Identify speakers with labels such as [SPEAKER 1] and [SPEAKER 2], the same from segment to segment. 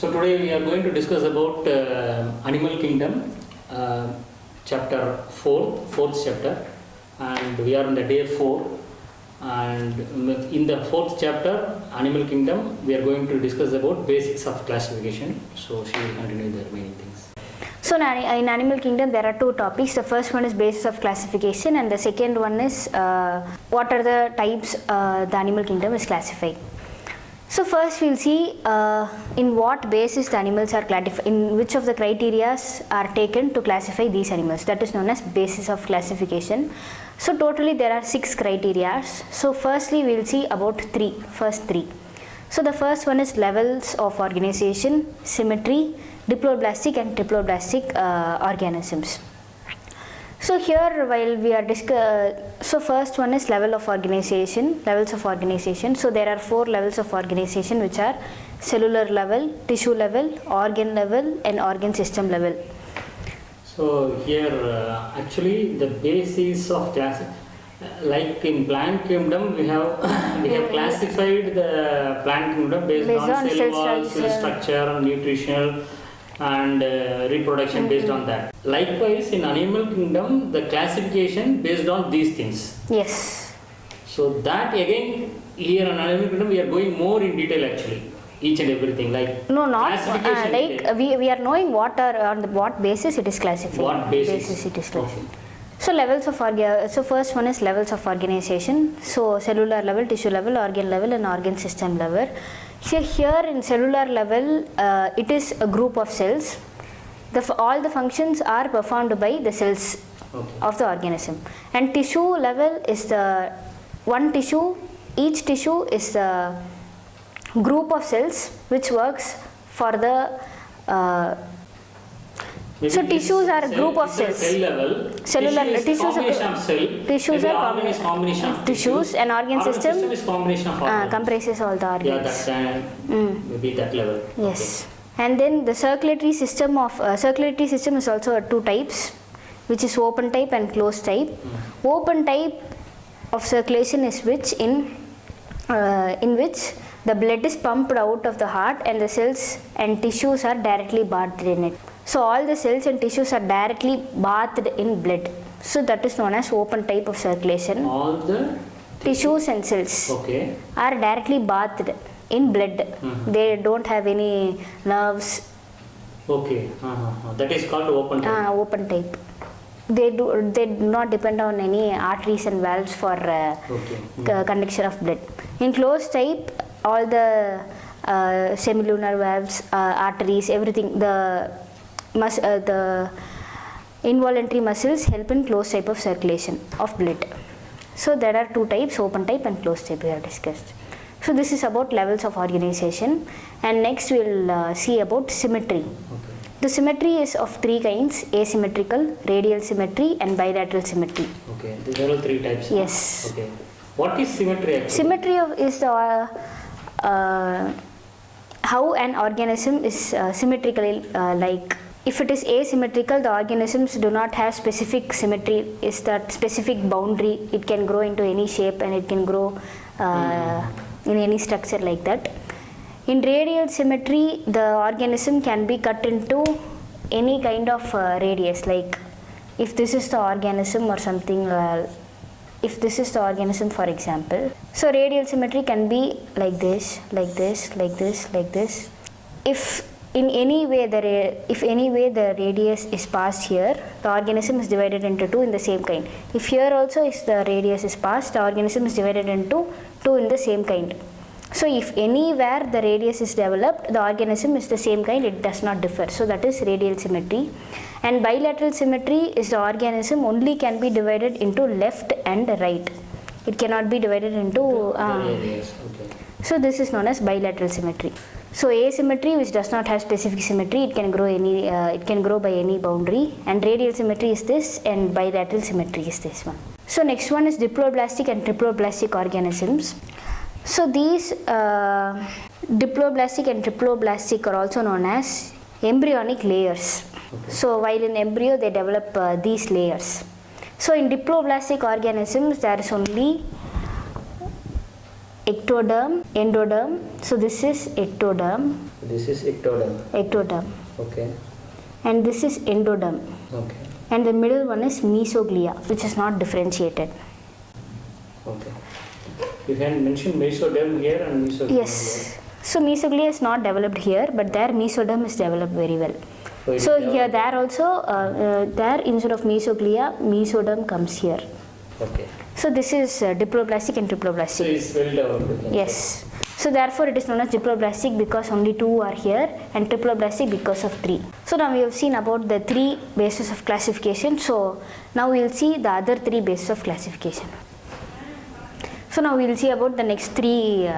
[SPEAKER 1] So today we are going to discuss about Animal Kingdom, chapter 4, fourth chapter, and we are on the day 4. And in the fourth chapter, Animal Kingdom, we are going to discuss about basics of classification. So she will continue the remaining things.
[SPEAKER 2] So in Animal Kingdom there are two topics. The first one is basis of classification and the second one is what are the types the Animal Kingdom is classified. So first we will see in what basis the animals are classified, in which of the criteria are taken to classify these animals. That is known as basis of classification. So totally there are 6 criteria. So firstly we will see about first three. So the first one is levels of organization, symmetry, diploblastic and triploblastic organisms. So here while we are so first one is levels of organization. So there are 4 levels of organization, which are cellular level, tissue level, organ level and organ system level.
[SPEAKER 1] So here actually the basis of class, like in plant kingdom we have classified the plant kingdom based on cell wall, cell structure, nutritional and reproduction based on that. Likewise in animal kingdom the classification based on these things.
[SPEAKER 2] Yes.
[SPEAKER 1] So that again here in animal kingdom we are going more in detail actually. Each and everything like
[SPEAKER 2] no, not like we are knowing what are on what basis it is classified.
[SPEAKER 1] What basis
[SPEAKER 2] it is classified. Okay. So levels of so first one is levels of organization. So cellular level, tissue level, organ level and organ system level. So here in cellular level it is a group of cells. All the functions are performed by the cells of the organism. And tissue level is the one tissue. Each tissue is the group of cells which works for the so tissues are a group of cells.
[SPEAKER 1] Cell level.
[SPEAKER 2] Cellular tissues
[SPEAKER 1] are combination of
[SPEAKER 2] tissues and organ system
[SPEAKER 1] is combination of organs.
[SPEAKER 2] Comprises all the organs.
[SPEAKER 1] Yeah, that maybe that level.
[SPEAKER 2] Yes. Okay. And then the circulatory system is also 2 types, which is open type and closed type. Open type of circulation is in which the blood is pumped out of the heart and the cells and tissues are directly bathed in it. So all the cells and tissues are directly bathed in blood. So that is known as open type of circulation.
[SPEAKER 1] All the
[SPEAKER 2] tissues and cells are directly bathed in blood. They don't have any nerves.
[SPEAKER 1] Okay. That is called open type.
[SPEAKER 2] Open type. They do not depend on any arteries and valves for conduction of blood. In closed type, all the semilunar valves, arteries, everything, the involuntary muscles help in closed type of circulation of blood. So there are 2 types, open type and closed type we have discussed. So this is about levels of organization, and next we will see about symmetry. The symmetry is of 3 kinds: asymmetrical, radial symmetry and bilateral symmetry.
[SPEAKER 1] Okay, there are 3 types.
[SPEAKER 2] Yes.
[SPEAKER 1] Okay. What is symmetry actually?
[SPEAKER 2] Symmetry is the how an organism is symmetrically like. If it is asymmetrical, the organisms do not have specific symmetry, is that specific boundary. It can grow into any shape and it can grow in any structure like that. In radial symmetry, the organism can be cut into any kind of radius, like if this is the organism or something, if this is the organism for example. So radial symmetry can be like this, like this, like this, like this. If in any way the radius is passed here, the organism is divided into 2 in the same kind. If here also if the radius is passed, the organism is divided into 2 in the same kind. So if anywhere the radius is developed, the organism is the same kind, it does not differ. So that is radial symmetry. And bilateral symmetry is the organism only can be divided into left and right. It cannot be divided into so this is known as bilateral symmetry. So asymmetry, which does not have specific symmetry, it can grow by any boundary, and radial symmetry is this, and bilateral symmetry is this one. So next one is diploblastic and triploblastic organisms. So these diploblastic and triploblastic are also known as embryonic layers. So while in embryo they develop these layers. So in diploblastic organisms there is only ectoderm, endoderm. So this is ectoderm,
[SPEAKER 1] This is ectoderm. Okay.
[SPEAKER 2] and this is endoderm.
[SPEAKER 1] Okay.
[SPEAKER 2] And the middle one is mesoglia, which is not differentiated.
[SPEAKER 1] Okay. You can mention mesoderm here and mesoglia.
[SPEAKER 2] Yes. So mesoglia is not developed here, but there mesoderm is developed very well.
[SPEAKER 1] Here.
[SPEAKER 2] So here, there also, there instead of mesoglia, mesoderm comes here.
[SPEAKER 1] Okay.
[SPEAKER 2] So this is diploblastic and
[SPEAKER 1] So
[SPEAKER 2] triploblastic.
[SPEAKER 1] it's well developed.
[SPEAKER 2] Yes. So therefore it is known as diploblastic because only 2 are here, and triploblastic because of 3. So now we have seen about the 3 bases of classification. So now we will see the other 3 bases of classification. So now we will see about the next 3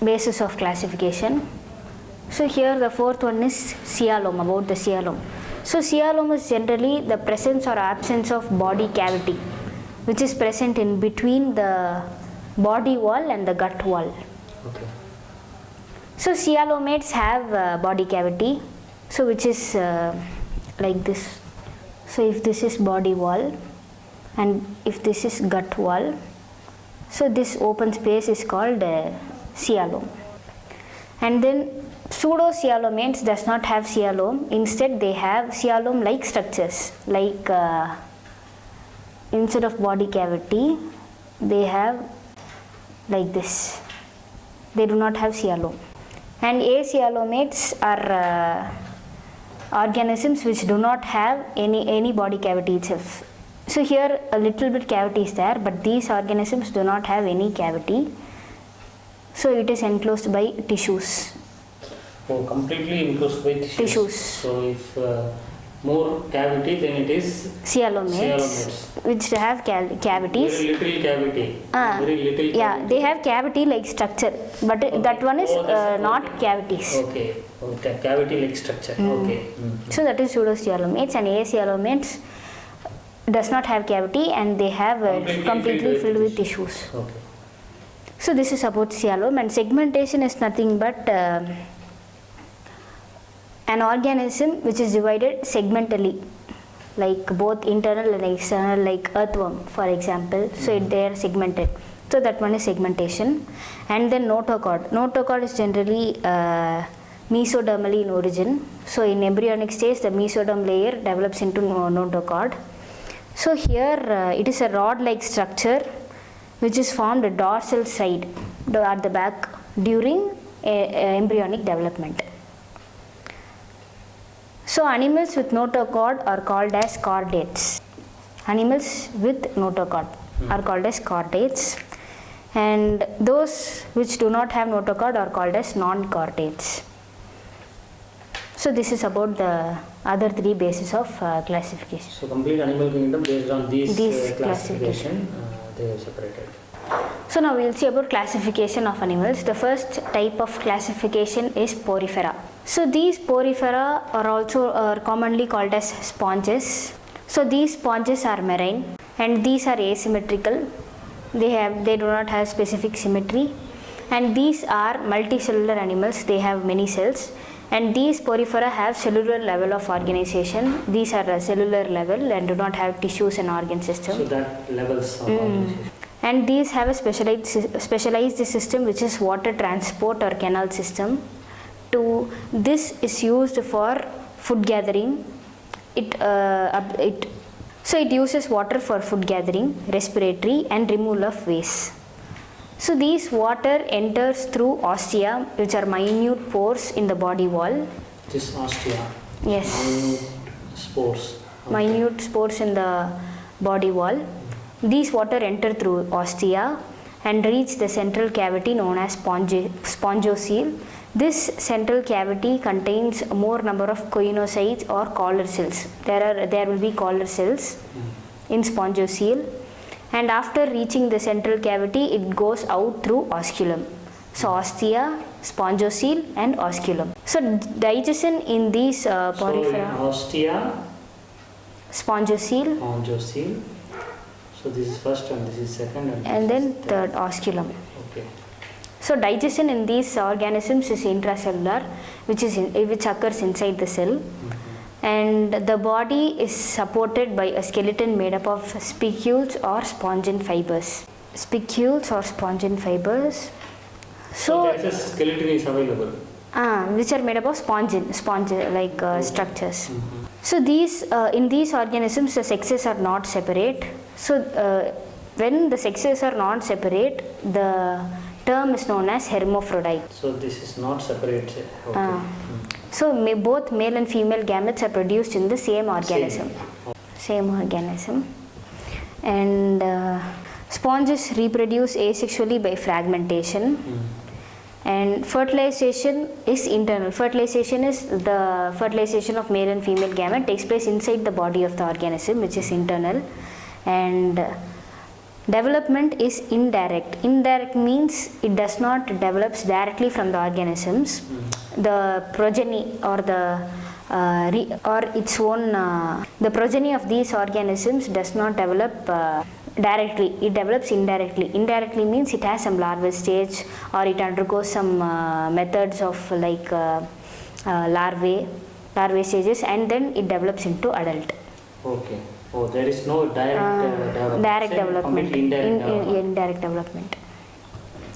[SPEAKER 2] bases of classification. So here the 4th one is coelom, about the coelom. So coelom is generally the presence or absence of body cavity, which is present in between the body wall and the gut wall.
[SPEAKER 1] Okay.
[SPEAKER 2] So coelomates have body cavity, so which is like this. So if this is body wall and if this is gut wall, so this open space is called coelom. And then pseudocoelomates does not have coelom. Instead they have coelom like structures, like instead of body cavity they have like this. They do not have coelom. And acoelomates are organisms which do not have any body cavity itself. So here a little bit cavity is there, but these organisms do not have any cavity. So it is enclosed by tissues.
[SPEAKER 1] Oh, completely enclosed by tissues. So if more cavity, then it is
[SPEAKER 2] Coelomates, which have cavities.
[SPEAKER 1] very little cavity. Very little.
[SPEAKER 2] Yeah,
[SPEAKER 1] cavity.
[SPEAKER 2] they have cavity like structure, but that one is not cavities.
[SPEAKER 1] Okay. Okay. Cavity like structure. Okay.
[SPEAKER 2] So that is pseudocoelomates, and acoelomates does not have cavity and they have completely filled with tissues.
[SPEAKER 1] Okay.
[SPEAKER 2] So this is about coelom, and segmentation is nothing but an organism which is divided segmentally, like both internal and external, like earthworm for example. So they are segmented. So that one is segmentation. And then notochord. Notochord is generally mesodermally in origin. So in embryonic stage the mesoderm layer develops into notochord. So here it is a rod-like structure which is formed at dorsal side at the back during embryonic development. So animals with notochord are called as chordates. Animals with notochord are called as chordates, and those which do not have notochord are called as non-chordates. So this is about the other 3 bases of classification.
[SPEAKER 1] So complete animal kingdom based on these classification, they are separated.
[SPEAKER 2] So now we will see about classification of animals. The first type of classification is porifera. So these porifera are commonly called as sponges. So these sponges are marine and these are asymmetrical. They do not have specific symmetry, and these are multicellular animals. They have many cells, and these porifera have cellular level of organization. These are a cellular level and do not have tissues and organ system.
[SPEAKER 1] So that levels of organization.
[SPEAKER 2] And these have a specialized system which is water transport or canal system. This is used for food gathering. So it uses water for food gathering, respiratory and removal of waste. So these water enters through ostia, which are minute pores in the body wall.
[SPEAKER 1] This ostia.
[SPEAKER 2] Yes.
[SPEAKER 1] Minute spores. Okay.
[SPEAKER 2] Minute spores in the body wall. These water enter through ostia and reach the central cavity known as spongocoele. This central cavity contains more number of choanocytes or collar cells. There will be collar cells in spongocoele, and after reaching the central cavity it goes out through osculum. So ostia, spongocoele and osculum. So digestion in these porifera.
[SPEAKER 1] So ostia,
[SPEAKER 2] spongocoele.
[SPEAKER 1] So this is first and this is second
[SPEAKER 2] and then third, osculum.
[SPEAKER 1] Okay.
[SPEAKER 2] So digestion in these organisms is intracellular, which occurs inside the cell, and the body is supported by a skeleton made up of spicules or spongin fibers. spicules or spongin fibers.
[SPEAKER 1] So there is a skeleton is available.
[SPEAKER 2] Which are made up of sponge like structures.
[SPEAKER 1] Mhm.
[SPEAKER 2] So these in these organisms the sexes are not separate. So when the sexes are not separate, the term is known as hermaphrodite.
[SPEAKER 1] So this is not separate. Okay.
[SPEAKER 2] So both male and female gametes are produced in the same organism. Same organism. And sponges reproduce asexually by fragmentation. And fertilization is internal. Fertilization is the fertilization of male and female gamete takes place inside the body of the organism, which is internal. And development is indirect. Indirect means it does not develops directly from the organisms. The progeny or the its own the progeny of these organisms does not develop directly, it develops indirectly. Indirectly means it has some larval stage or it undergoes some methods of like larvae stages, and then it develops into adult.
[SPEAKER 1] Okay. Oh, there is no direct
[SPEAKER 2] development. Indirect development.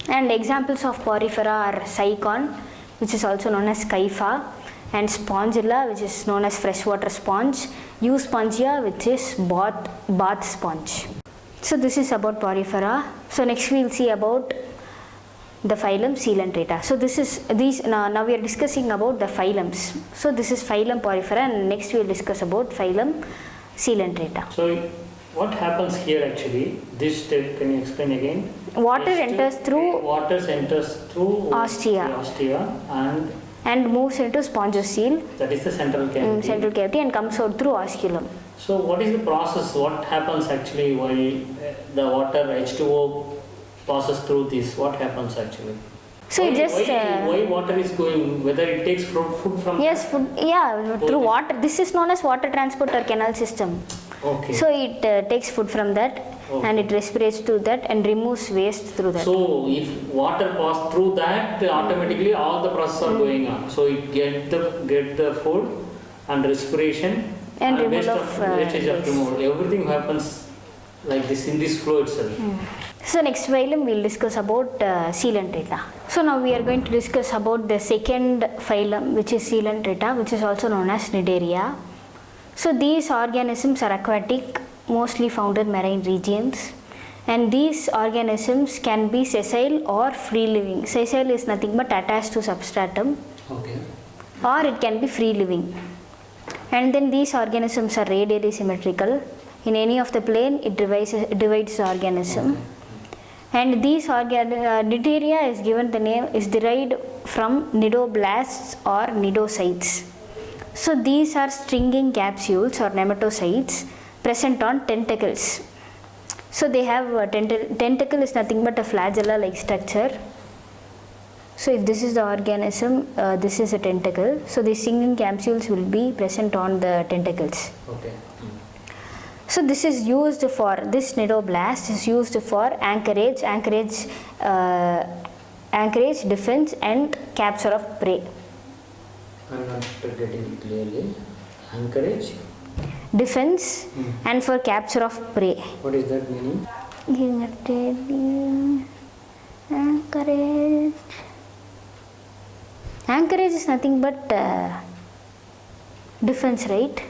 [SPEAKER 2] And examples of porifera are Sycon, which is also known as Scypha, and Spongilla, which is known as freshwater sponge, Euspongia, which is bath sponge. So this is about porifera. So next we will see about the phylum Coelenterata. So this is now we are discussing about the phylums. So this is phylum porifera, and next we will discuss about phylum Coelenterata.
[SPEAKER 1] So what happens here actually? This step, can you explain again?
[SPEAKER 2] Water enters through
[SPEAKER 1] ostia
[SPEAKER 2] and moves into spongocoel.
[SPEAKER 1] That is the central cavity.
[SPEAKER 2] Central cavity, and comes out through osculum.
[SPEAKER 1] So what is the process? What happens actually while the water H2O passes through this? What happens actually?
[SPEAKER 2] So
[SPEAKER 1] why water is going? Whether it takes food from?
[SPEAKER 2] Yes, food. Yeah, through water. This is known as water transport or canal system.
[SPEAKER 1] Okay.
[SPEAKER 2] So it takes food from that, and it respirates through that and removes waste through that.
[SPEAKER 1] So if water passes through that, automatically all the processes are going on. So it get the food and respiration
[SPEAKER 2] and removal of
[SPEAKER 1] wastage of removal. Everything happens like this in this flow itself.
[SPEAKER 2] So next phylum we will discuss about Coelenterata. So now we are going to discuss about the second phylum, which is Coelenterata, which is also known as Cnidaria. So these organisms are aquatic, mostly found in marine regions, and these organisms can be sessile or free living. Sessile is nothing but attached to substratum, or it can be free living. And then these organisms are radially symmetrical. In any of the plane, it divides the organism. And these Cnidaria is given the name, is derived from nidoblasts or nidocytes. So these are stringing capsules or nematocytes present on tentacles. So they have tentacle is nothing but a flagella like structure. So if this is the organism, this is a tentacle. So these stinging capsules will be present on the tentacles.
[SPEAKER 1] Okay.
[SPEAKER 2] So this is used for, this nidoblast is used for anchorage, defense and capture of prey.
[SPEAKER 1] I'm not getting it clearly. Anchorage?
[SPEAKER 2] Defense and for capture of prey.
[SPEAKER 1] What is that meaning?
[SPEAKER 2] Anchorage. Anchorage is nothing but defense, right?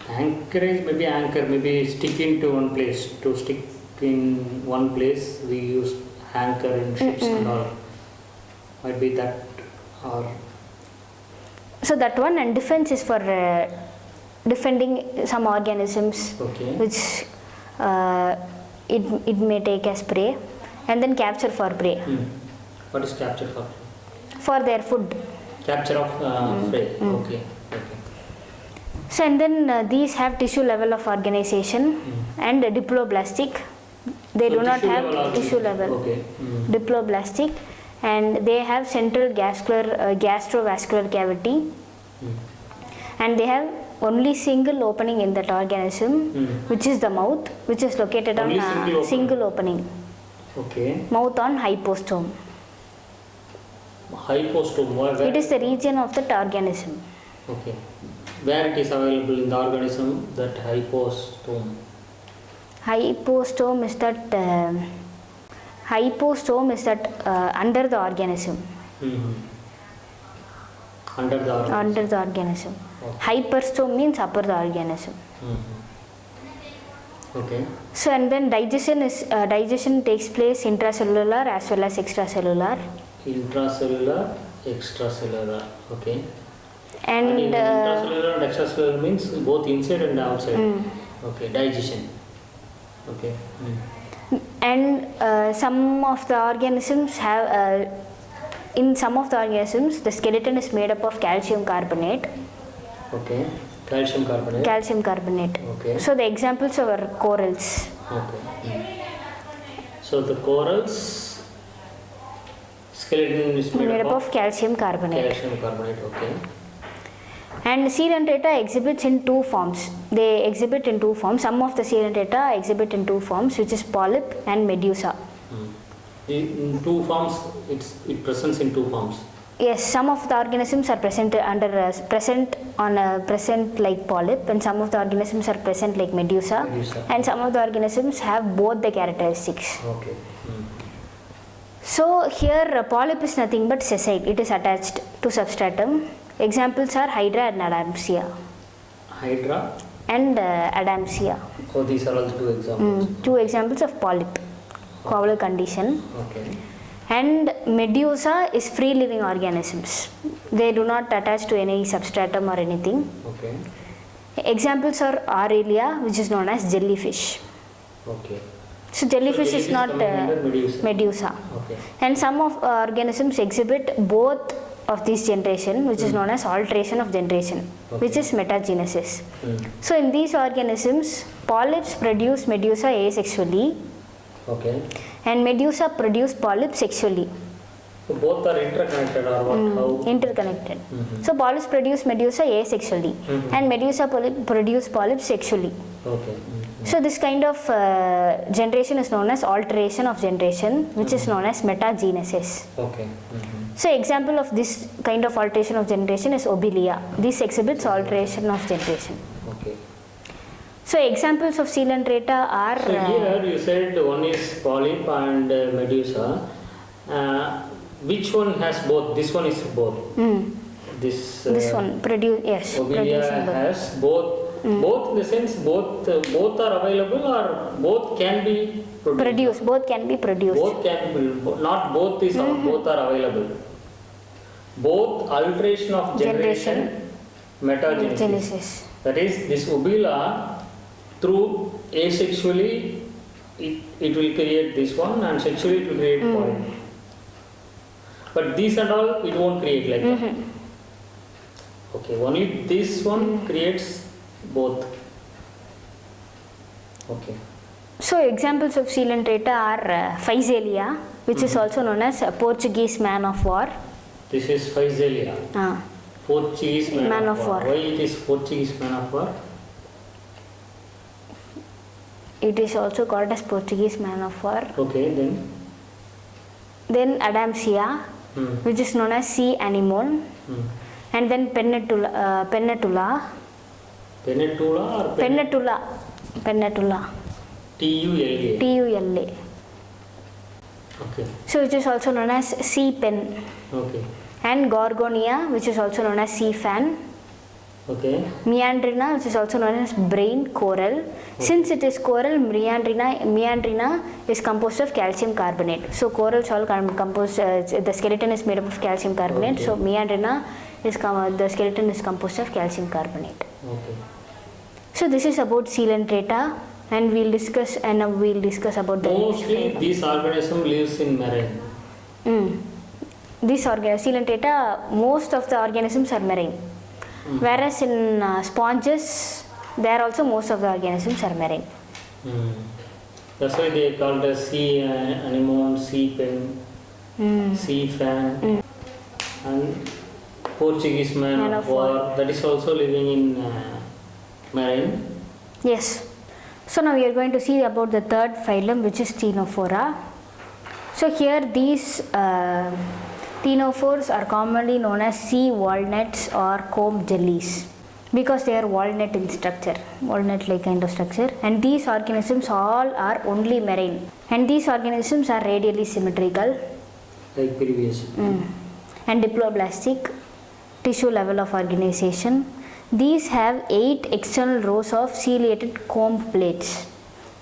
[SPEAKER 1] Anchorage, maybe anchor, maybe stick into one place. To stick in one place, we use anchor in ships and all. Might be that, or.
[SPEAKER 2] So that one, and defense is for defending some organisms, which it may take as prey, and then capture for prey.
[SPEAKER 1] What is capture for?
[SPEAKER 2] For their food.
[SPEAKER 1] Capture of prey. Okay.
[SPEAKER 2] So and then these have tissue level of organization and diploblastic. They do not have tissue level. Diploblastic, and they have central gastrovascular cavity, and they have only single opening in that organism, which is the mouth, which is located
[SPEAKER 1] only
[SPEAKER 2] on single opening. Mouth on hypostome.
[SPEAKER 1] Hypostome. Where?
[SPEAKER 2] It is the region of that organism.
[SPEAKER 1] Where it is available in the organism, that hypostome?
[SPEAKER 2] Hypostome is that under the organism.
[SPEAKER 1] Under the organism.
[SPEAKER 2] Under the organism.
[SPEAKER 1] Okay.
[SPEAKER 2] Hyperstome means upper the organism.
[SPEAKER 1] Okay.
[SPEAKER 2] So and then digestion takes place intracellular as well as extracellular.
[SPEAKER 1] Intracellular, extracellular. Okay.
[SPEAKER 2] And
[SPEAKER 1] intracellular and extracellular means both inside and outside. Okay. Digestion. Okay.
[SPEAKER 2] And some of the organisms have in some of the organisms the skeleton is made up of calcium carbonate.
[SPEAKER 1] Okay. Calcium carbonate.
[SPEAKER 2] Calcium carbonate.
[SPEAKER 1] Okay.
[SPEAKER 2] So the examples are corals.
[SPEAKER 1] Okay. So the corals skeleton is made up
[SPEAKER 2] of calcium carbonate.
[SPEAKER 1] Calcium carbonate. Okay.
[SPEAKER 2] And Coelenterata exhibits in two forms. They exhibit in two forms. Some of the Coelenterata exhibit in two forms, which is polyp and medusa.
[SPEAKER 1] In two forms, it presents in two forms.
[SPEAKER 2] Yes, some of the organisms are present like polyp, and some of the organisms are present like medusa. And some of the organisms have both the characteristics.
[SPEAKER 1] Okay.
[SPEAKER 2] So here polyp is nothing but sessile. It is attached to substratum. Examples are Hydra and Adamsia.
[SPEAKER 1] Hydra
[SPEAKER 2] and Adamsia.
[SPEAKER 1] So these are all two examples.
[SPEAKER 2] Two examples of polyp, cowl condition.
[SPEAKER 1] Okay.
[SPEAKER 2] And medusa is free living organisms. They do not attach to any substratum or anything.
[SPEAKER 1] Okay.
[SPEAKER 2] Examples are Aurelia, which is known as jellyfish.
[SPEAKER 1] Okay.
[SPEAKER 2] So jellyfish is not medusa.
[SPEAKER 1] Okay.
[SPEAKER 2] And some of organisms exhibit both of this generation, which is known as alteration of generation, which is metagenesis. So in these organisms, polyps produce medusa asexually.
[SPEAKER 1] Okay.
[SPEAKER 2] And medusa produce polyps sexually.
[SPEAKER 1] So both are interconnected or what? How?
[SPEAKER 2] Interconnected. So polyps produce medusa asexually and medusa produce polyps sexually.
[SPEAKER 1] Okay.
[SPEAKER 2] So this kind of generation is known as alteration of generation, which is known as metagenesis.
[SPEAKER 1] Okay.
[SPEAKER 2] So example of this kind of alteration of generation is Obelia. This exhibits alteration of generation.
[SPEAKER 1] Okay.
[SPEAKER 2] So examples of Coelenterata are...
[SPEAKER 1] So here you said one is polyp and medusa. Which one has both? This one is both. This
[SPEAKER 2] one yes.
[SPEAKER 1] Obelia has both. Both in the sense both are available or both can be produced.
[SPEAKER 2] Both can be produced.
[SPEAKER 1] Both can be, not both is both are available. Both alteration of generation, metagenesis. That is, this Obelia through asexually it will create this one and sexually it will create polyp. But these and all it won't create like that. Okay, only this one creates both. Okay.
[SPEAKER 2] So examples of Coelenterata are Physalia, which is also known as Portuguese man of war.
[SPEAKER 1] This is Physalia. Portuguese man of war. Why it is Portuguese man of war?
[SPEAKER 2] It is also called as Portuguese man of war.
[SPEAKER 1] Okay,
[SPEAKER 2] then Adamsia, which is known as sea anemone. And then Pennatula.
[SPEAKER 1] Pennatula or
[SPEAKER 2] Pennatula.
[SPEAKER 1] T-U-L-A.
[SPEAKER 2] T-U-L-A.
[SPEAKER 1] Okay.
[SPEAKER 2] So which is also known as sea pen.
[SPEAKER 1] Okay.
[SPEAKER 2] And Gorgonia, which is also known as sea fan.
[SPEAKER 1] Okay.
[SPEAKER 2] Meandrina, which is also known as brain coral. Okay. Since it is coral, meandrina is composed of calcium carbonate. So corals all composed, the skeleton is made up of calcium carbonate. Okay. So meandrina is the skeleton is composed of calcium carbonate.
[SPEAKER 1] Okay.
[SPEAKER 2] So this is about Coelenterata, and we'll discuss about the
[SPEAKER 1] mostly this organism lives in marine.
[SPEAKER 2] This Coelenterata, most of the organisms are marine. Whereas in sponges, there also most of the organisms are marine.
[SPEAKER 1] That's why they call the sea anemone, sea pen, sea fan, and Portuguese man of war. That is also living in marine.
[SPEAKER 2] Yes. So now we are going to see about the third phylum, which is Ctenophora. So here these ctenophores are commonly known as sea walnuts or comb jellies. because they are walnut in structure, walnut like kind of structure, and these organisms all are only marine, and these organisms are radially symmetrical
[SPEAKER 1] Like previous.
[SPEAKER 2] and diploblastic tissue level of organization. These have 8 external rows of ciliated comb plates.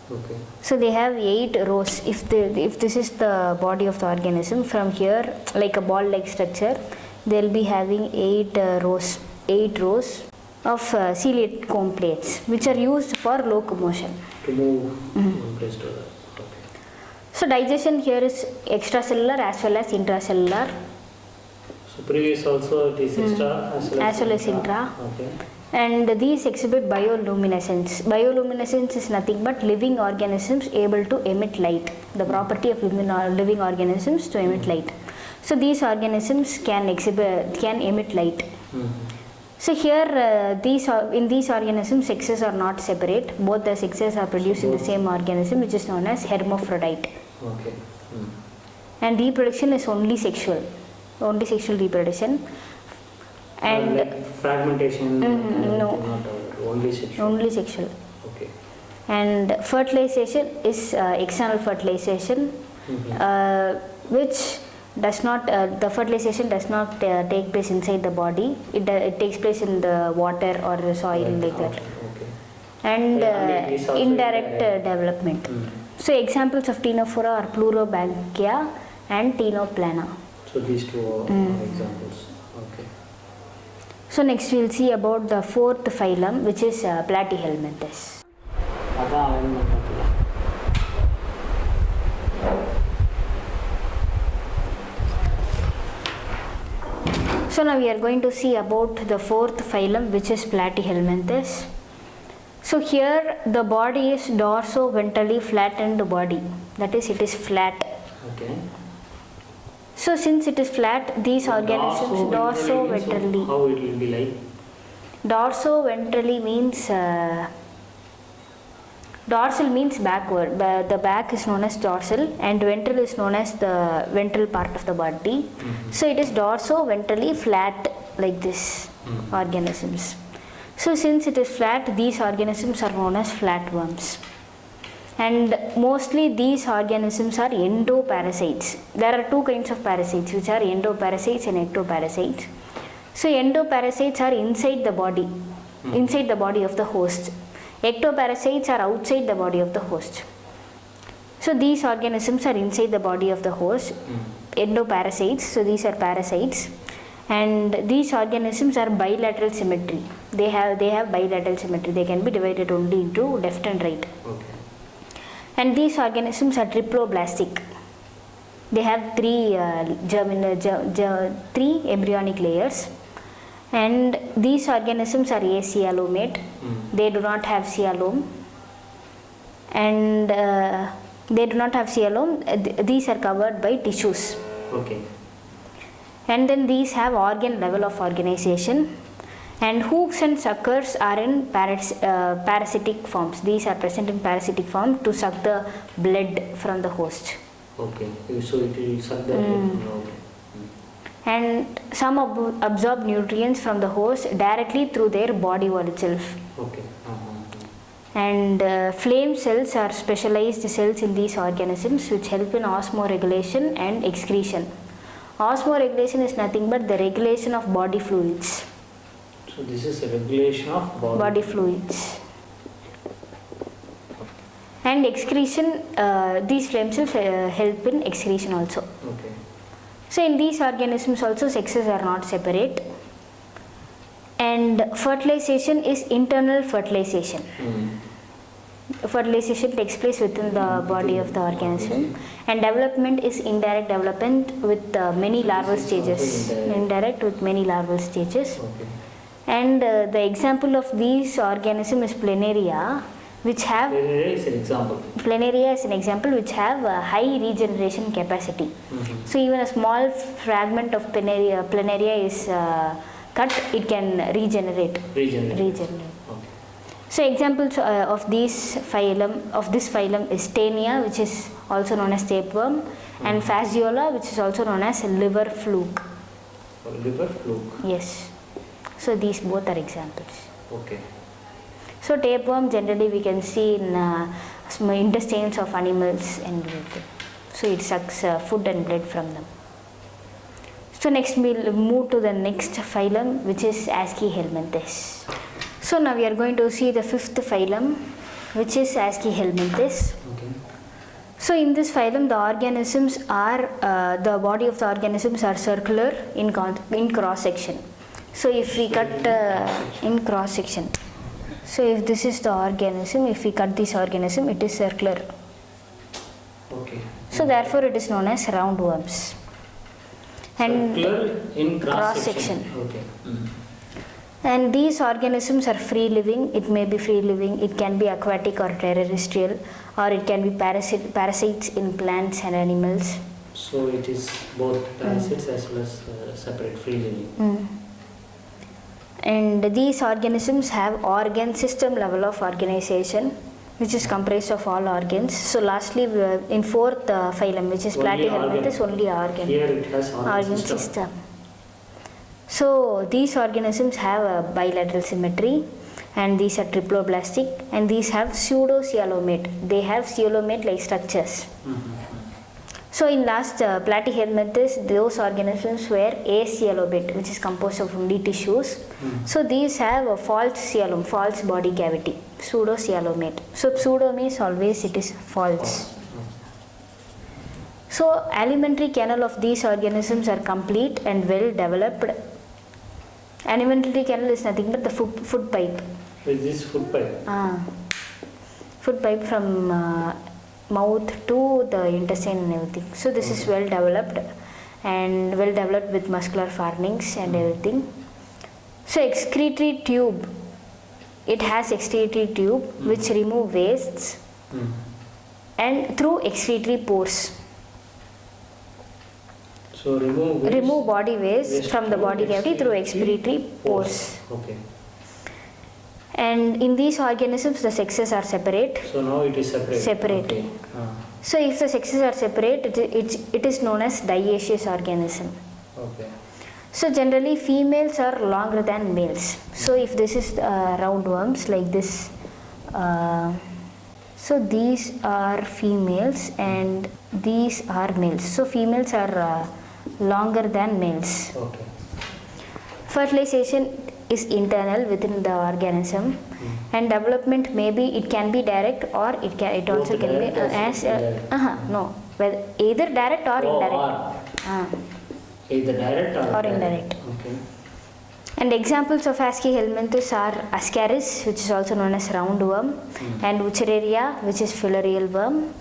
[SPEAKER 1] Okay.
[SPEAKER 2] So they have 8 rows. If this is the body of the organism, from here like a ball like structure, they will be having 8 rows of ciliate comb plates, which are used for locomotion.
[SPEAKER 1] To move one place to other. Okay.
[SPEAKER 2] So digestion here is extracellular as well as intracellular.
[SPEAKER 1] So previous also it is extra
[SPEAKER 2] As well as intra.
[SPEAKER 1] Okay.
[SPEAKER 2] And these exhibit bioluminescence. Bioluminescence is nothing but living organisms able to emit light. The property of living organisms to emit light. So these organisms can emit light. So here in these organisms sexes are not separate. Both the sexes are produced in the same organism, which is known as hermaphrodite.
[SPEAKER 1] Okay.
[SPEAKER 2] And reproduction is only sexual reproduction. And
[SPEAKER 1] like fragmentation.
[SPEAKER 2] no.
[SPEAKER 1] Not only sexual.
[SPEAKER 2] Only sexual.
[SPEAKER 1] Okay.
[SPEAKER 2] And fertilization is external fertilization, which does not the fertilization does not take place inside the body. It takes place in the water or the soil like that.
[SPEAKER 1] Okay.
[SPEAKER 2] And
[SPEAKER 1] it is also
[SPEAKER 2] indirect development. So examples of Ctenophora are Pleurobankia and Ctenoplana.
[SPEAKER 1] So these two are examples. Okay.
[SPEAKER 2] So next we will see about the 4th phylum, which is Platyhelminthes.
[SPEAKER 1] அதான் அவன் பார்த்தீங்களா.
[SPEAKER 2] So now we are going to see about the 4th phylum, which is Platyhelminthes. So here the body is dorso-ventrally flattened body, that is it is flat.
[SPEAKER 1] Okay.
[SPEAKER 2] So since it is flat, these organisms dorso-ventrally.
[SPEAKER 1] How it will be like?
[SPEAKER 2] Dorso-ventrally means dorsal means backward. The back is known as dorsal and ventral is known as the ventral part of the body. So it is dorso-ventrally flat like this organisms. So since it is flat, these organisms are known as flatworms. And mostly these organisms are endoparasites. There are 2 kinds of parasites, which are endoparasites and ectoparasites. So endoparasites are inside the body of the host. Ectoparasites are outside the body of the host. So these organisms are inside the body of the host, endoparasites. So these are parasites, and these organisms are bilateral symmetry. They have bilateral symmetry. They can be divided only into left and right.
[SPEAKER 1] Okay.
[SPEAKER 2] And these organisms are triploblastic. They have 3 embryonic layers. And these organisms are acoelomate. They do not have coelom. And they do not have coelom. These are covered by tissues.
[SPEAKER 1] Okay.
[SPEAKER 2] And then these have organ level of organization. And hooks and suckers are in parasitic forms. These are present in parasitic form to suck the blood from the host.
[SPEAKER 1] Okay. So it will suck the blood.
[SPEAKER 2] And some absorb nutrients from the host directly through their body wall itself.
[SPEAKER 1] Okay.
[SPEAKER 2] And flame cells are specialized cells in these organisms which help in osmoregulation and excretion. Osmoregulation is nothing but the regulation of body fluids.
[SPEAKER 1] So this is a regulation of
[SPEAKER 2] body fluids. And excretion, these flame cells help in excretion also.
[SPEAKER 1] Okay.
[SPEAKER 2] So in these organisms also sexes are not separate. And fertilization is internal fertilization. Fertilization takes place within the body of the organism, and development is indirect development with many larval stages. Indirect with many larval stages.
[SPEAKER 1] Okay.
[SPEAKER 2] And the example of these organism is Planaria, which have
[SPEAKER 1] Planaria is an example.
[SPEAKER 2] Planaria is an example which have a high regeneration capacity. So even a small fragment of Planaria is cut, it can regenerate.
[SPEAKER 1] Okay.
[SPEAKER 2] So examples of this phylum is Taenia, which is also known as tapeworm, and Fasciola, which is also known as liver fluke.
[SPEAKER 1] Liver fluke.
[SPEAKER 2] Yes. So these both are examples.
[SPEAKER 1] Okay.
[SPEAKER 2] So tapeworm generally we can see in intestines of animals and everything. So it sucks food and blood from them. So next we'll move to the next phylum, which is Aschelminthes. So now we are going to see the fifth phylum, which is Aschelminthes.
[SPEAKER 1] Okay.
[SPEAKER 2] So in this phylum, the organisms are the body of the organisms are circular in cross section. So if we cut in cross section, so if this is the organism, if we cut this organism, it is circular.
[SPEAKER 1] Okay.
[SPEAKER 2] So therefore it is known as roundworms. And
[SPEAKER 1] circular in cross section. Okay.
[SPEAKER 2] And these organisms are free living. It may be free living, it can be aquatic or terrestrial, or it can be parasites in plants and animals.
[SPEAKER 1] So it is both parasites as well as separate free living.
[SPEAKER 2] And these organisms have organ system level of organization, which is comprised of all organs. So lastly, we are in fourth phylum, which is Platyhelminthes, only organ.
[SPEAKER 1] Here it has organ
[SPEAKER 2] system. So these organisms have a bilateral symmetry, and these are triploblastic, and these have pseudocoelomate. They have coelomate-like structures. So in last Platyhelminthes, those organisms were acoelomate, which is composed of only tissues. So these have a false coelom, false body cavity, pseudocoelomate. So pseudo means always it is false. So alimentary canal of these organisms are complete and well developed. Alimentary canal is nothing but the food pipe.
[SPEAKER 1] Is this food pipe?
[SPEAKER 2] Food pipe from mouth to the intestine and everything. So this is well developed and well developed with muscular pharynx and everything. So excretory tube, it has excretory tube which remove wastes and through excretory pores.
[SPEAKER 1] So remove
[SPEAKER 2] body waste from the body cavity through excretory pores.
[SPEAKER 1] Okay.
[SPEAKER 2] And in these organisms the sexes are separate.
[SPEAKER 1] So now it is separate. Okay.
[SPEAKER 2] So if the sexes are separate, it is known as dioecious organism.
[SPEAKER 1] Okay.
[SPEAKER 2] So generally females are longer than males. So if this is roundworms like this, so these are females and these are males. So females are longer than males.
[SPEAKER 1] Okay.
[SPEAKER 2] Fertilization is internal within the organism, and development it can be direct or it also can be either direct or indirect.
[SPEAKER 1] Either direct
[SPEAKER 2] or indirect.
[SPEAKER 1] Okay.
[SPEAKER 2] And examples of Aschelminthes are Ascaris, which is also known as roundworm, and Wuchereria, which is filarial worm,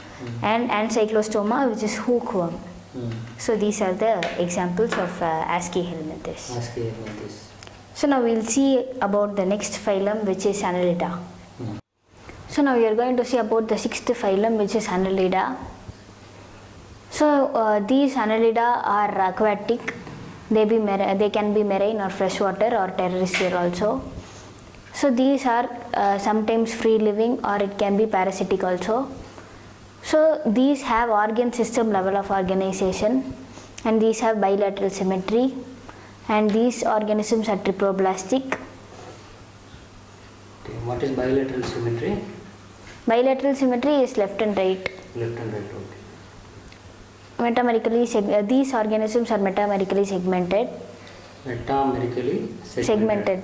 [SPEAKER 2] and Ancyclostoma, which is hookworm. So these are the examples of Aschelminthes. So now we will see about the next phylum, which is Annelida. So now we are going to see about the sixth phylum, which is Annelida. So these Annelida are aquatic. They can be marine or freshwater or terrestrial also. So these are sometimes free living or it can be parasitic also. So these have organ system level of organization, and these have bilateral symmetry, and these organisms are triploblastic.
[SPEAKER 1] Okay. What is bilateral symmetry?
[SPEAKER 2] Bilateral symmetry is left and right.
[SPEAKER 1] Left and right, okay.
[SPEAKER 2] Metamerically, these organisms are metamerically segmented.
[SPEAKER 1] Metamerically segmented.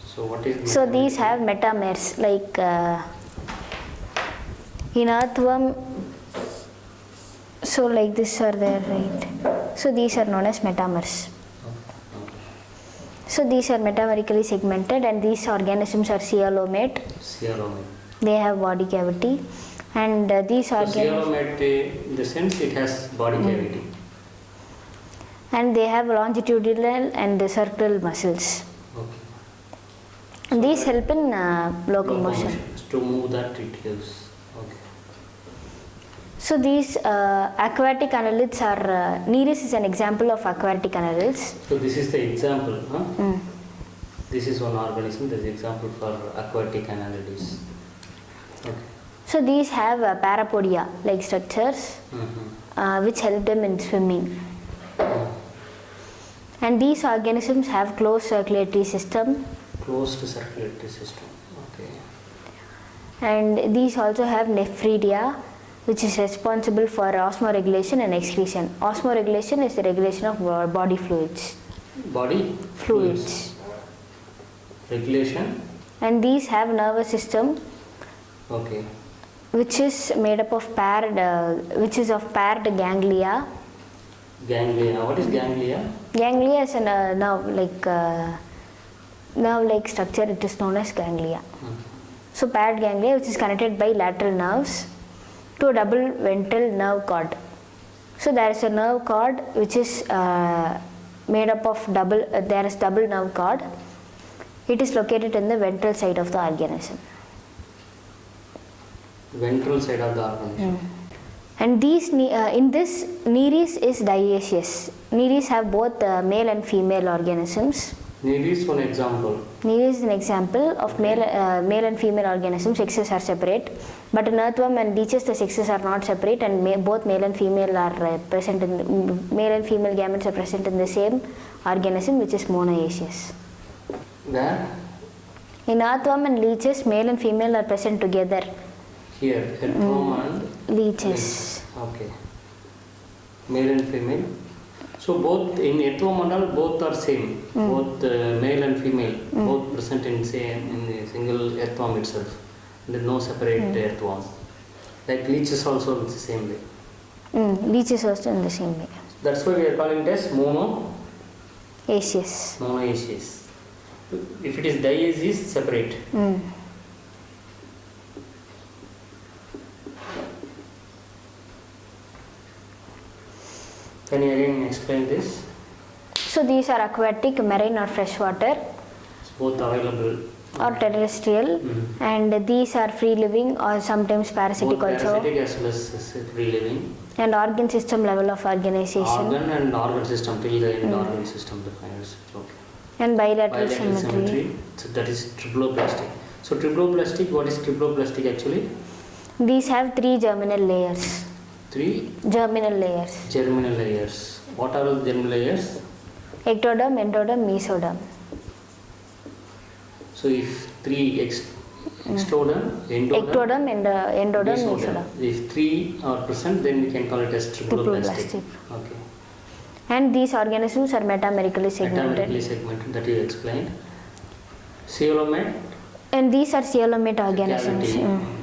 [SPEAKER 1] So what is?
[SPEAKER 2] So these have metamers, like in earthworm. So like this are there, right? So these are known as metamers. So these are metamerically segmented, and these organisms are coelomate. They have body cavity, and these organisms.
[SPEAKER 1] Coelomate in the sense it has body cavity.
[SPEAKER 2] And they have longitudinal and circular muscles.
[SPEAKER 1] Okay.
[SPEAKER 2] And these help in locomotion.
[SPEAKER 1] To move that it gives. Okay.
[SPEAKER 2] So these aquatic annelids are, Nereis is an example of aquatic annelids.
[SPEAKER 1] So this is the example, huh? This is one organism, this is example for aquatic annelids. Okay.
[SPEAKER 2] So these have parapodia like structures which help them in swimming. And these organisms have closed circulatory system.
[SPEAKER 1] closed circulatory system. Okay.
[SPEAKER 2] And these also have nephridia, which is responsible for osmoregulation and excretion. Osmoregulation is the regulation of body fluids.
[SPEAKER 1] Body
[SPEAKER 2] Fluids.
[SPEAKER 1] Regulation.
[SPEAKER 2] And these have nervous system,
[SPEAKER 1] Okay.
[SPEAKER 2] which is made up of paired ganglia.
[SPEAKER 1] Ganglia. What is ganglia?
[SPEAKER 2] Ganglia is a nerve-like structure. It is known as ganglia. So paired ganglia, which is connected by lateral nerves to a double ventral nerve cord. So there is a nerve cord which is made up of there is double nerve cord. It is located in the ventral side of the organism.
[SPEAKER 1] Ventral side of the organism.
[SPEAKER 2] And in this, Nereis is dioecious. Nereis have both male and female organisms.
[SPEAKER 1] Nereis one example.
[SPEAKER 2] Nereis is an example of male and female organisms. Sexes are separate, but in earthworm and leeches the sexes are not separate, and both male and female are present in male and female gametes are present in the same organism, which is monoecious.
[SPEAKER 1] Where?
[SPEAKER 2] In earthworm and leeches, male and female are present together.
[SPEAKER 1] Here, earthworm and
[SPEAKER 2] Leeches.
[SPEAKER 1] Okay. Male and female. So both in earthworm and all both are same. Both male and female both present in a single earthworm itself. There is no separate earthworm. Like leeches also it's the same way.
[SPEAKER 2] Leeches also in the same way.
[SPEAKER 1] That's why we are calling it as monoecious. Monoecious. If it is dioecious, separate. Can you again explain this?
[SPEAKER 2] So these are aquatic, marine or freshwater,
[SPEAKER 1] It's both available.
[SPEAKER 2] or terrestrial, and these are free living or sometimes parasitic
[SPEAKER 1] Both
[SPEAKER 2] also,
[SPEAKER 1] parasitic as well as free living.
[SPEAKER 2] and organ system level of organization,
[SPEAKER 1] Organ and organ system till the end organ system defines. Okay.
[SPEAKER 2] and bilateral
[SPEAKER 1] Bilateral
[SPEAKER 2] symmetry.
[SPEAKER 1] symmetry. So that is triploblastic. So triploblastic, what is triploblastic actually?
[SPEAKER 2] These have 3 germinal layers.
[SPEAKER 1] 3
[SPEAKER 2] Germinal layers:
[SPEAKER 1] germinal layers. What are the germinal layers?
[SPEAKER 2] ectoderm, endoderm, mesoderm.
[SPEAKER 1] So if 3 extoderm, endoderm,
[SPEAKER 2] Ectoderm, endoderm,
[SPEAKER 1] mesoderm.
[SPEAKER 2] mesoderm.
[SPEAKER 1] If 3 are present, then we can call it as triploblastic.
[SPEAKER 2] Triploblastic.
[SPEAKER 1] Okay.
[SPEAKER 2] And these organisms are metamerically segmented.
[SPEAKER 1] Metamerically segmented, that you explained. Coelomate,
[SPEAKER 2] And these are coelomate organisms.
[SPEAKER 1] cavity.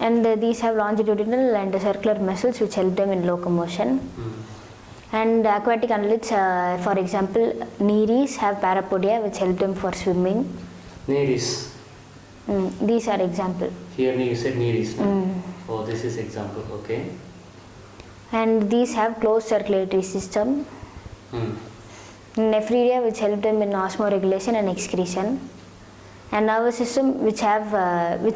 [SPEAKER 2] And these have longitudinal and circular muscles which help them in locomotion. And aquatic annelids, for example, Nereis have parapodia which help them for swimming.
[SPEAKER 1] Nereis.
[SPEAKER 2] These are example.
[SPEAKER 1] Here you said Nereis. No? Oh, this is example. Okay.
[SPEAKER 2] And these have closed circulatory system. Nephridia which help them in osmoregulation and excretion. And nervous system which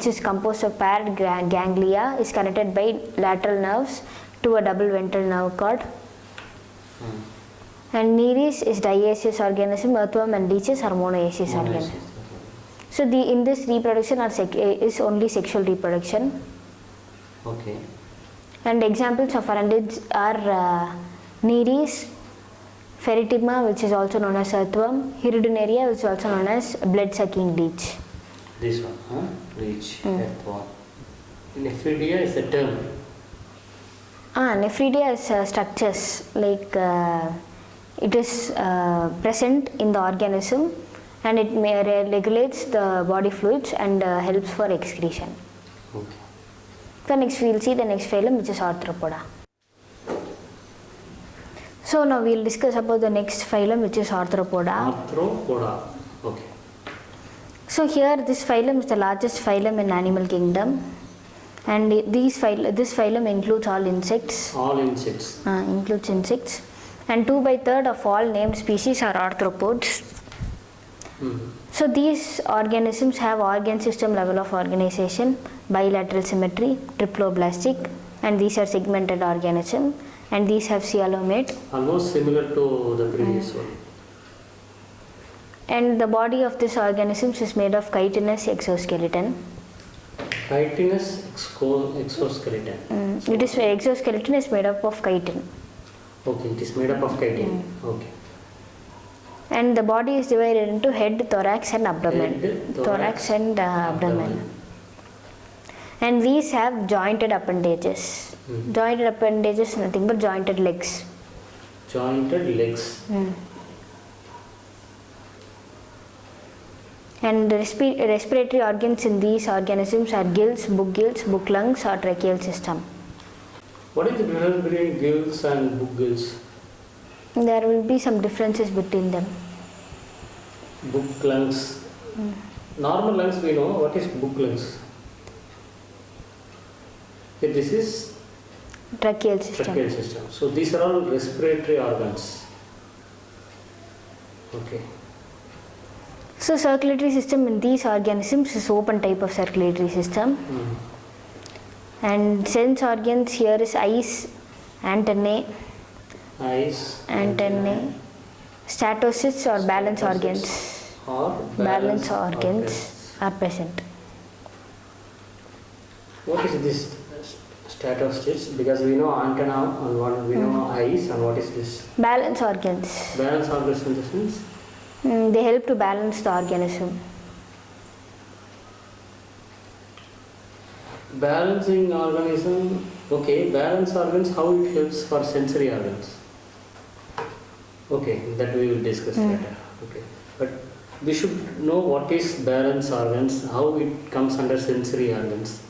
[SPEAKER 2] is composed of paired ganglia is connected by lateral nerves to a double ventral nerve cord. And Nereis is dioecious organism. Earthworm and leeches are monoecious organism. So in this reproduction is only sexual reproduction.
[SPEAKER 1] Okay.
[SPEAKER 2] And examples of annelids are Nereis, Ferritima, which is also known as earthworm, Hirudinaria, which is also known as blood-sucking leech.
[SPEAKER 1] This one, leech, earthworm. Nephridia is a term.
[SPEAKER 2] Nephridia is structures like it is present in the organism, and it regulates the body fluids and helps for excretion.
[SPEAKER 1] Okay.
[SPEAKER 2] So next we will see the next phylum, which is Arthropoda. So now we will discuss about the next phylum, which is Arthropoda.
[SPEAKER 1] Arthropoda. Okay.
[SPEAKER 2] So here this phylum is the largest phylum in animal kingdom, and this phylum includes all insects.
[SPEAKER 1] All insects.
[SPEAKER 2] Includes insects, and 2/3 of all named species are arthropods. So these organisms have organ system level of organization, bilateral symmetry, triploblastic, and these are segmented organism, and these have coelomate.
[SPEAKER 1] Almost similar to the previous one.
[SPEAKER 2] And the body of this organisms is made of chitinous exoskeleton.
[SPEAKER 1] Chitinous exoskeleton.
[SPEAKER 2] It is exoskeleton is made up of chitin.
[SPEAKER 1] Okay, it is made up of chitin. Okay.
[SPEAKER 2] And the body is divided into head, thorax and abdomen.
[SPEAKER 1] Head,
[SPEAKER 2] Thorax and abdomen. And these have jointed appendages. Jointed appendages, nothing but jointed legs.
[SPEAKER 1] Jointed legs.
[SPEAKER 2] And the respiratory organs in these organisms are gills, book lungs or tracheal system.
[SPEAKER 1] What is the difference between gills and book gills?
[SPEAKER 2] There will be some differences between them.
[SPEAKER 1] Book lungs. Normal lungs we know. What is book lungs? Okay, this is
[SPEAKER 2] Tracheal system.
[SPEAKER 1] tracheal system. So these are all respiratory organs. Okay.
[SPEAKER 2] So circulatory system in these organisms is open type of circulatory system. And sense organs here is eyes, antennae, statocysts or balance organs. Balance organs are present.
[SPEAKER 1] What is this statocysts? Because we know antenna and one we know eyes, and what is this?
[SPEAKER 2] Balance organs.
[SPEAKER 1] Balance organs in the sense?
[SPEAKER 2] They help to balance the organism.
[SPEAKER 1] Balancing organism. Okay, balance organs, how it helps for sensory organs? Okay, that we will discuss later. Okay, but we should know what is balance organs, how it comes under sensory organs.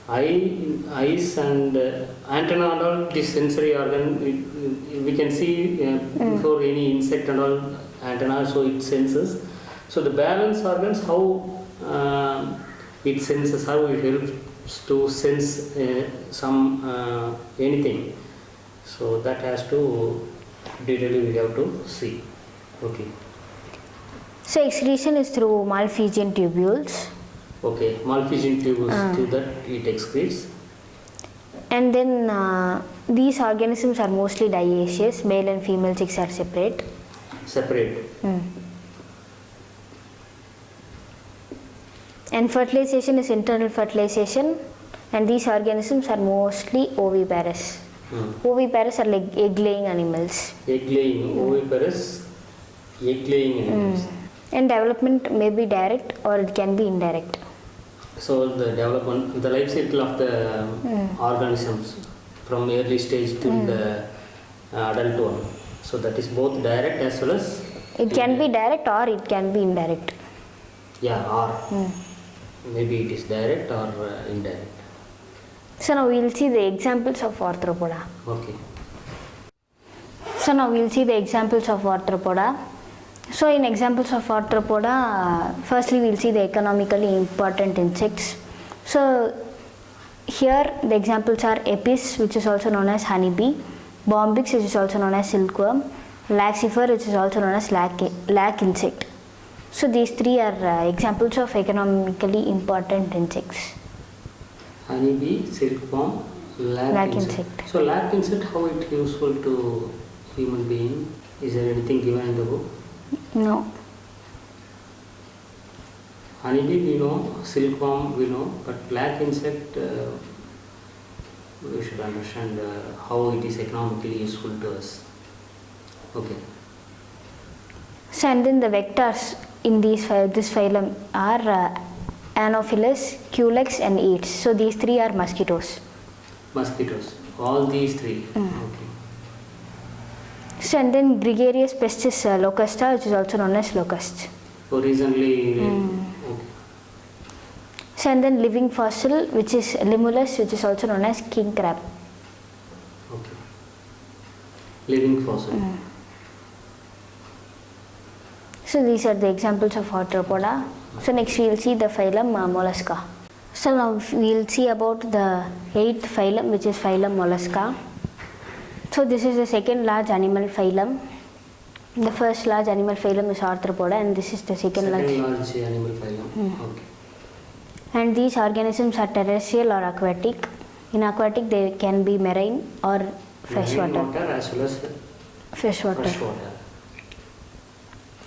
[SPEAKER 1] Eyes and antenna and all, this sensory organ, we can see before any insect and all, antenna, so it senses. So the balance organs, how it senses, how it helps to sense some anything. So that has to detailing we have to see. Okay.
[SPEAKER 2] So excretion is through Malpighian tubules.
[SPEAKER 1] Okay, Malpighian tubules, through that it excretes.
[SPEAKER 2] And then these organisms are mostly dioecious. Male and female chicks are separate. And fertilization is internal fertilization, and these organisms are mostly oviparous. Oviparous are like egg-laying animals.
[SPEAKER 1] Egg-laying, oviparous, egg-laying animals.
[SPEAKER 2] And development may be direct or it can be indirect.
[SPEAKER 1] So the development, the life cycle of the organisms from early stage to the adult one. So that is both direct as well as
[SPEAKER 2] it can be direct or it can be indirect.
[SPEAKER 1] Yeah, or maybe it is direct or indirect.
[SPEAKER 2] So now we will see the examples of arthropoda.
[SPEAKER 1] Okay.
[SPEAKER 2] So now we will see the examples of arthropoda. So in examples of arthropoda, firstly we will see the economically important insects. So here the examples are Apis, which is also known as honeybee, Bombyx, which is also known as silkworm, Laxifer, which is also known as lac insect. So these three are examples of economically important insects.
[SPEAKER 1] Honeybee, silkworm, lac insect. So lac insect, how it useful to human being? Is there anything given in the book?
[SPEAKER 2] No.
[SPEAKER 1] Honeybee we know, silkworm we know, but lac insect we should understand how it is economically useful to us. Okay.
[SPEAKER 2] So and then the vectors in this phylum are Anopheles, Culex and Aedes. So these three are mosquitoes.
[SPEAKER 1] Mosquitoes. All these three. Okay.
[SPEAKER 2] So and then gregarious pest is Locusta, which is also known as locust.
[SPEAKER 1] So recently. Okay.
[SPEAKER 2] So and then living fossil, which is Limulus, which is also known as king crab.
[SPEAKER 1] Okay. Living fossil.
[SPEAKER 2] So these are the examples of arthropoda. So next we will see the phylum Mollusca. So now we will see about the 8th phylum, which is phylum Mollusca. So this is the second large animal phylum. The first large animal phylum is arthropoda, and this is the second large
[SPEAKER 1] animal phylum. Okay.
[SPEAKER 2] And these organisms are terrestrial or aquatic. In aquatic they can be marine or freshwater.
[SPEAKER 1] As well as
[SPEAKER 2] freshwater.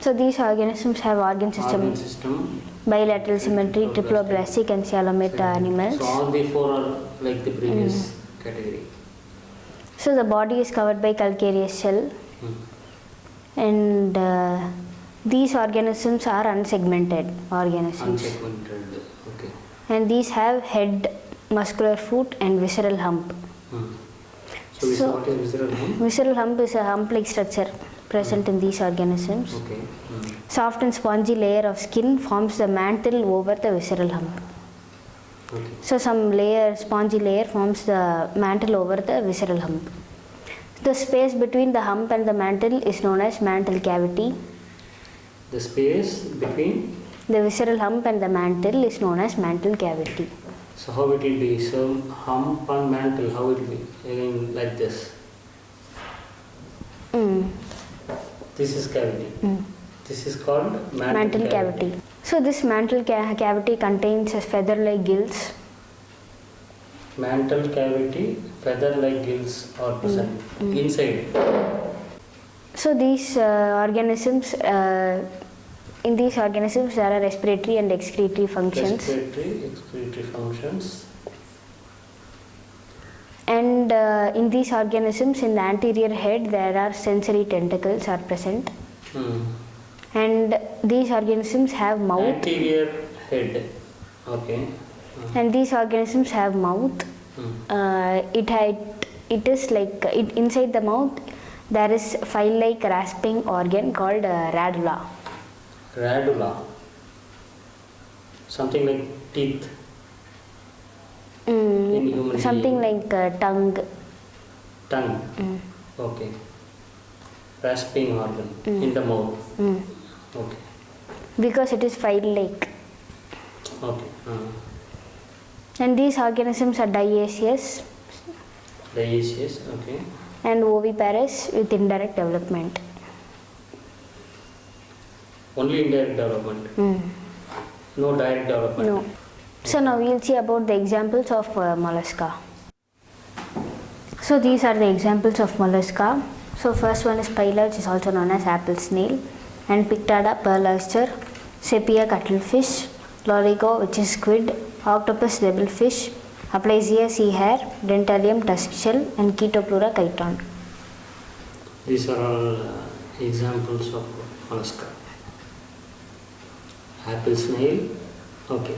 [SPEAKER 2] So these organisms have organ system, bilateral symmetry, triploblastic and coelomate animals.
[SPEAKER 1] So all the four are like the previous category.
[SPEAKER 2] So the body is covered by calcareous shell. and these organisms are unsegmented organisms.
[SPEAKER 1] Unsegmented. Okay.
[SPEAKER 2] And these have head, muscular foot, and visceral hump.
[SPEAKER 1] So what is visceral hump?
[SPEAKER 2] Visceral hump is a hump-like structure present in these organisms.
[SPEAKER 1] Okay.
[SPEAKER 2] Soft and spongy layer of skin forms the mantle over the visceral hump.
[SPEAKER 1] Okay.
[SPEAKER 2] So some spongy layer forms the mantle over the visceral hump. The space between the hump and the mantle is known as mantle cavity.
[SPEAKER 1] The space between?
[SPEAKER 2] The visceral hump and the mantle is known as mantle cavity.
[SPEAKER 1] So how it will be? So hump and mantle, how it will be? Again like this. This is cavity. This is called
[SPEAKER 2] mantle cavity. So this mantle cavity contains feather-like gills.
[SPEAKER 1] Mantle cavity, feather-like gills are present inside.
[SPEAKER 2] So these organisms, in these organisms there are respiratory and excretory functions.
[SPEAKER 1] Respiratory, excretory functions.
[SPEAKER 2] And in these organisms, in the anterior head, there are sensory tentacles are present. And these organisms have mouth.
[SPEAKER 1] Anterior head. Okay.
[SPEAKER 2] And these organisms have mouth. It is like inside the mouth there is file-like rasping organ called radula.
[SPEAKER 1] Radula. Something like teeth. In human
[SPEAKER 2] Something
[SPEAKER 1] being.
[SPEAKER 2] like tongue.
[SPEAKER 1] Tongue. Okay. Rasping organ in the mouth. Okay.
[SPEAKER 2] Because it is file-like.
[SPEAKER 1] Okay.
[SPEAKER 2] And these organisms are dioecious.
[SPEAKER 1] Dioecious. Okay.
[SPEAKER 2] And oviparous with indirect development.
[SPEAKER 1] Only indirect development. No direct development.
[SPEAKER 2] No. So now we'll see about the examples of mollusca. So these are the examples of mollusca. So first one is Pila, which is also known as apple snail, and Pictada, pearl oyster, Sepia, cuttlefish, Lorigo, which is squid, Octopus, devilfish, Aplysia, sea hare, Dentalium, tusk shell, and Chaetoplura, chiton.
[SPEAKER 1] These are all examples of mollusca. Apple snail. Okay.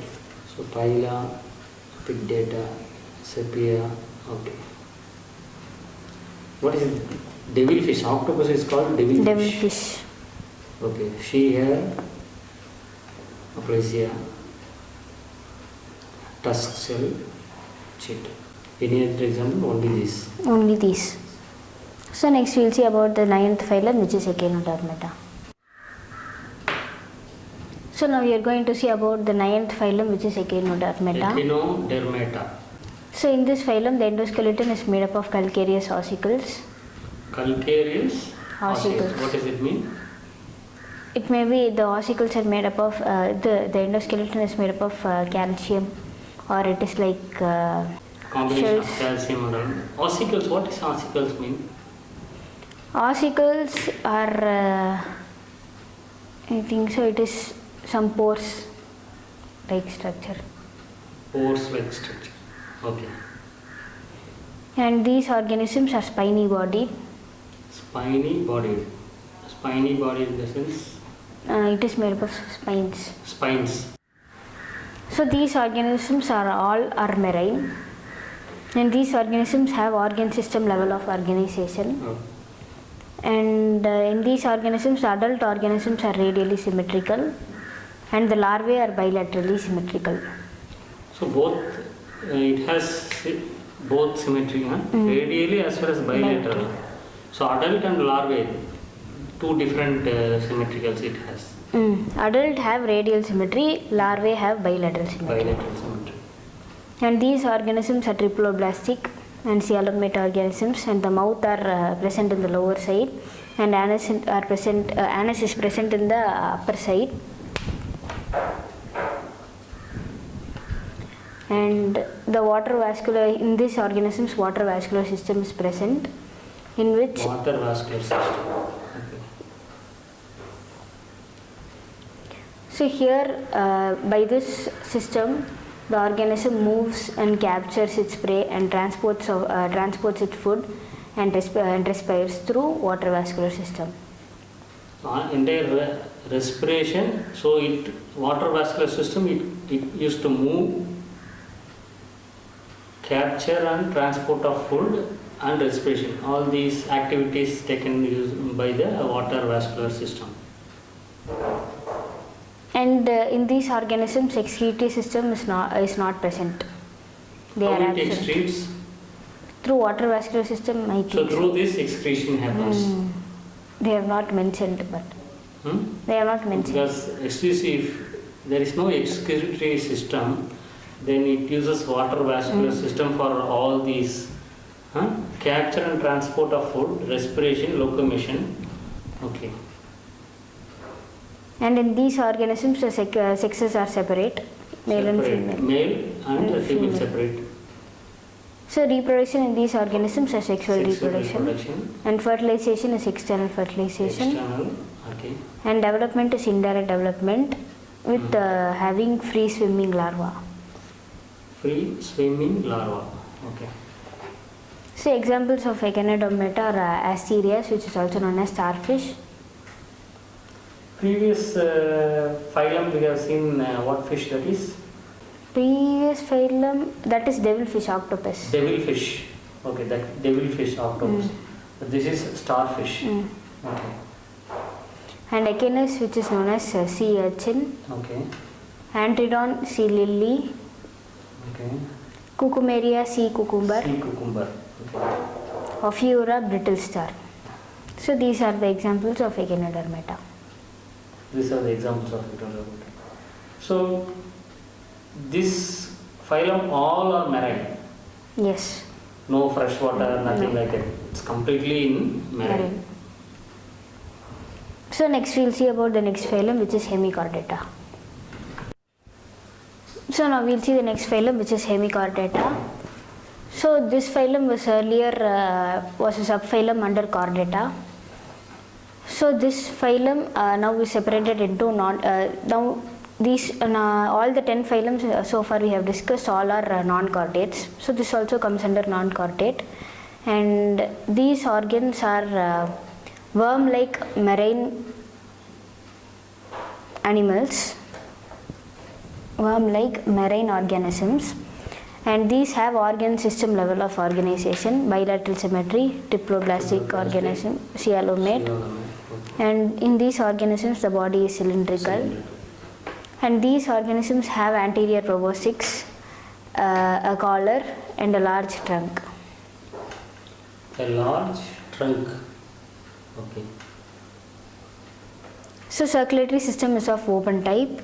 [SPEAKER 1] So Pila, Picdata, Sepia. Okay. What is it? Devilfish. Octopus is called devilfish.
[SPEAKER 2] Devilfish.
[SPEAKER 1] Okay. She hare, Aplysia, tusk shell, cheetah. Any other example? Only these.
[SPEAKER 2] Only these. So next we'll see about the 9th phylum, which is Echinodermata. So now we are going to see about the 9th phylum, which is Echinodermata.
[SPEAKER 1] Echinodermata.
[SPEAKER 2] So in this phylum, the endoskeleton is made up of calcareous ossicles.
[SPEAKER 1] Calcareous
[SPEAKER 2] Ossicles.
[SPEAKER 1] What does it mean?
[SPEAKER 2] It may be the ossicles are made up of, the endoskeleton is made up of calcium, or it is like
[SPEAKER 1] Combination
[SPEAKER 2] shells.
[SPEAKER 1] of calcium and ossicles. What does ossicles mean?
[SPEAKER 2] Ossicles are, I think so, it is some pores like structure.
[SPEAKER 1] Pores like structure. Okay.
[SPEAKER 2] And these organisms are spiny bodied.
[SPEAKER 1] Spiny bodied. Spiny bodied in the sense?
[SPEAKER 2] It is made up of spines.
[SPEAKER 1] Spines.
[SPEAKER 2] So these organisms are marine, and these organisms have organ system level of organization.
[SPEAKER 1] Oh.
[SPEAKER 2] And in these organisms, the adult organisms are radially symmetrical, and the larvae are bilaterally symmetrical.
[SPEAKER 1] So both, it has both symmetry, radially as well as bilateral. So adult and larvae, two different symmetricals it has.
[SPEAKER 2] Adult have radial symmetry, larvae have bilateral symmetry.
[SPEAKER 1] Bilateral symmetry.
[SPEAKER 2] And these organisms are triploblastic and coelomate organisms, and the mouth are present in the lower side, and anus is present in the upper side. And the in these organisms, water vascular system is present, in which
[SPEAKER 1] Water vascular system. Okay.
[SPEAKER 2] so here by this system the organism moves and captures its prey and transports its food and respires through water vascular system.
[SPEAKER 1] entire respiration. So water vascular system, it used to move, capture and transport of food and respiration. All these activities taken by the water vascular system.
[SPEAKER 2] And in these organisms, excretory system is not present. They
[SPEAKER 1] How
[SPEAKER 2] are
[SPEAKER 1] it
[SPEAKER 2] absent.
[SPEAKER 1] excretes?
[SPEAKER 2] Through water vascular system, I think.
[SPEAKER 1] So through this excretion happens.
[SPEAKER 2] They have not mentioned, but they have not mentioned.
[SPEAKER 1] Because if there is no excretory system, then it uses water vascular system for all these capture and transport of food, respiration, locomotion. Okay.
[SPEAKER 2] And in these organisms, the sexes are separate, male and female.
[SPEAKER 1] Male and female separate.
[SPEAKER 2] So reproduction in these organisms is sexual reproduction. And fertilization is external fertilization.
[SPEAKER 1] External, okay.
[SPEAKER 2] And development is indirect development with having free swimming larva.
[SPEAKER 1] Free swimming larva. Okay.
[SPEAKER 2] So examples of echinodermata are asterias, which is also known as starfish.
[SPEAKER 1] Previous phylum we have seen what fish that is?
[SPEAKER 2] Previous phylum, that is devilfish octopus.
[SPEAKER 1] Devilfish. Okay, that devilfish octopus. This is starfish. Okay.
[SPEAKER 2] And echinus, which is known as sea urchin.
[SPEAKER 1] Okay.
[SPEAKER 2] Antridon, sea lily.
[SPEAKER 1] Okay.
[SPEAKER 2] Cucumeria, sea cucumber.
[SPEAKER 1] Sea cucumber. Okay.
[SPEAKER 2] Ophiura, brittle star. So these are the examples of echinodermata.
[SPEAKER 1] These are the examples of echinodermata. So this phylum all are marine.
[SPEAKER 2] Yes.
[SPEAKER 1] No freshwater, nothing like that. It's completely in marine.
[SPEAKER 2] So next we'll see about the next phylum, which is Hemichordata. So now we'll see the next phylum, which is Hemichordata. So this phylum was earlier was a subphylum under Chordata. So this phylum now is separated into now these all the 10 phylums so far we have discussed, all are non-chordates. So this also comes under non-chordate, and these organs are worm-like marine animals, worm-like marine organisms, and these have organ system level of organization, bilateral symmetry, diploblastic organism, coelomate, and in these organisms the body is cylindrical. And these organisms have anterior proboscis, a collar and a large trunk.
[SPEAKER 1] A large trunk. Okay.
[SPEAKER 2] So circulatory system is of open type,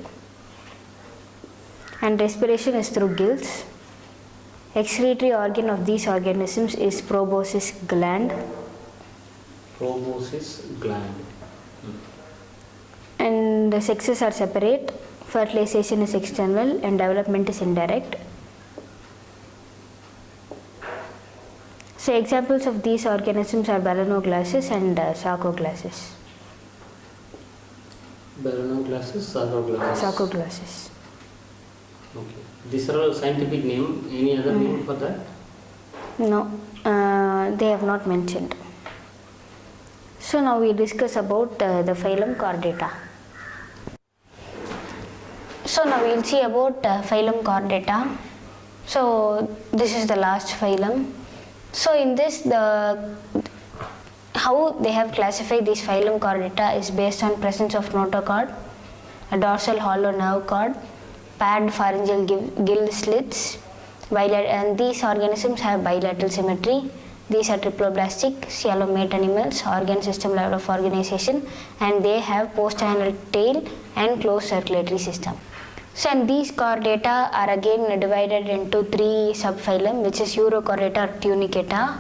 [SPEAKER 2] and respiration is through gills. Excretory organ of these organisms is proboscis gland.
[SPEAKER 1] Proboscis gland.
[SPEAKER 2] And the sexes are separate. Fertilization is external and development is indirect. So examples of these organisms are Balanoglasses and Sarcoglasses.
[SPEAKER 1] Balanoglasses, Sarcoglasses.
[SPEAKER 2] Sarcoglasses.
[SPEAKER 1] Okay. These are all scientific name. Any other name for that?
[SPEAKER 2] No, they have not mentioned. So now we discuss about the phylum Chordata. So now we'll see about phylum Chordata. So this is the last phylum. So in this, how they have classified this phylum Chordata is based on presence of notochord, a dorsal hollow nerve cord, paired pharyngeal gill slits, and these organisms have bilateral symmetry. These are triploblastic, coelomate animals, organ system level of organization, and they have post-anal tail and closed circulatory system. So and these chordata are again divided into 3 subphylum, which is Urochordata or Tunicata,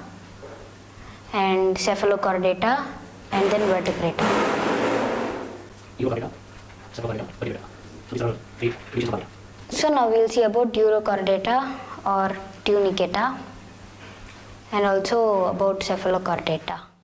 [SPEAKER 2] and Cephalochordata, and then Vertebrata. So now we'll see about Urochordata or Tunicata, and also about Cephalochordata.